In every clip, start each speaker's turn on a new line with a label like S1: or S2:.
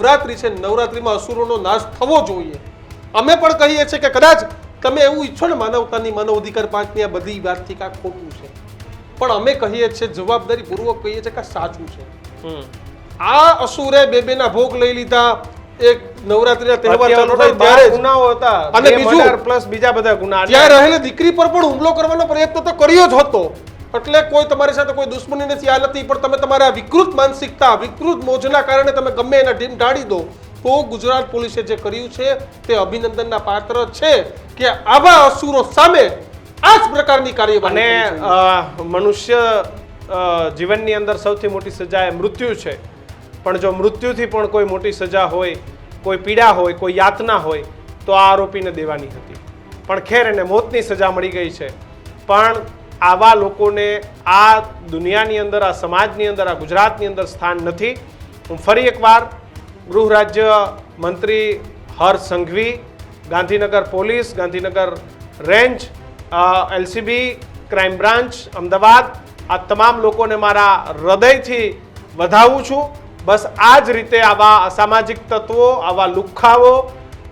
S1: નવરાત્રી છે, નવરાત્રીમાં અસુરોનો નાશ થવો જોઈએ. અમે પણ કહીએ છીએ કે કદાચ તમે એવું ઈચ્છો ને માનવતાની, માનવ અધિકાર પાંચની આ બધી વાતથી કાંઈ ખોટું છે, પણ અમે કહીએ છીએ જવાબદારીપૂર્વક કહીએ છીએ કે સાચું છે. આ અસુરે બેના ભોગ લઈ લીધા. એક નવરાત્રીના તહેવાર ચાલુ થાય ત્યારે
S2: ગુનાઓ હતા
S1: અને બીજું
S2: પ્લસ બીજા બધા ગુના.
S1: ત્યાં રહેલી દીકરી પર પણ હુમલો કરવાનો પ્રયત્ન તો કર્યો જ હતો. એટલે કોઈ તમારી સાથે કોઈ દુશ્મની નથી, આ નથી, પણ તમે તમારા વિકૃત માનસિકતા, વિકૃત મોજના કારણે તમે ગમે એના ઢીમ ઢાળી દો. તો ગુજરાત પોલીસે જે કર્યું છે તે અભિનંદનના પાત્ર છે કે આવા અસુરો સામે આ જ પ્રકારની કાર્યવાહી.
S2: અને મનુષ્ય જીવનની અંદર સૌથી મોટી સજા એ મૃત્યુ છે. પણ જો મૃત્યુથી પણ કોઈ મોટી સજા હોય, કોઈ પીડા હોય, કોઈ યાતના હોય તો આ આરોપીને દેવાની હતી. પણ ખેર એને મોતની સજા મળી ગઈ છે. પણ આવા લોકોને આ દુનિયાની અંદર, આ સમાજની અંદર, આ ગુજરાતની અંદર સ્થાન નથી. હું ફરી એકવાર ગૃહ રાજ્ય મંત્રી Harsh Sanghavi, Gandhinagar police, Gandhinagar range, LCB, crime branch Ahmedabad, આ તમામ લોકોને મારા હૃદયથી વધાવું છું. બસ આ જ રીતે આવા અસામાજિક તત્વો, આવા લુખ્ખાઓ,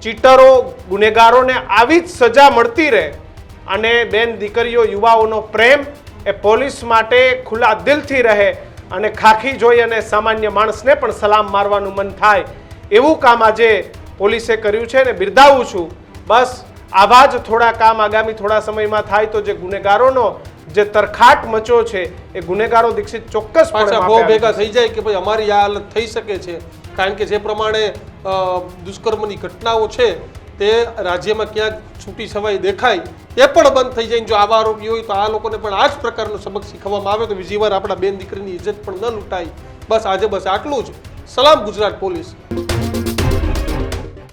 S2: ચીટરો, ગુનેગારોને આવી જ સજા મળતી રહે અને બેન દીકરીઓ, યુવાઓનો પ્રેમ એ પોલીસ માટે ખુલ્લા દિલથી રહે અને ખાખી જોઈ અને સામાન્ય માણસને પણ સલામ મારવાનું મન થાય એવું કામ આજે પોલીસે કર્યું છે અને બિરદાવું છું. બસ આવા જ થોડા કામ આગામી થોડા સમયમાં થાય તો જે ગુનેગારોનો જે તરખાટ મચો છે એ ગુનેગારો દીક્ષિત ચોક્કસપણે
S1: બહુ ભેગા થઈ જાય કે ભાઈ અમારી આ હાલત થઈ શકે છે. કારણ કે જે પ્રમાણે દુષ્કર્મની ઘટનાઓ છે તે રાજ્યમાં ક્યાંક છૂટી છવાઈ દેખાય એ પણ બંધ થઈ જાય. જો આવા આરોપી હોય તો આ લોકોને પણ આ જ પ્રકારનો સબક શીખવવામાં આવે તો બીજી વાર આપણા બેન દીકરીની ઇજ્જત પણ ન લૂંટાય. બસ આજે બસ આટલું જ. સલામ ગુજરાત પોલીસ.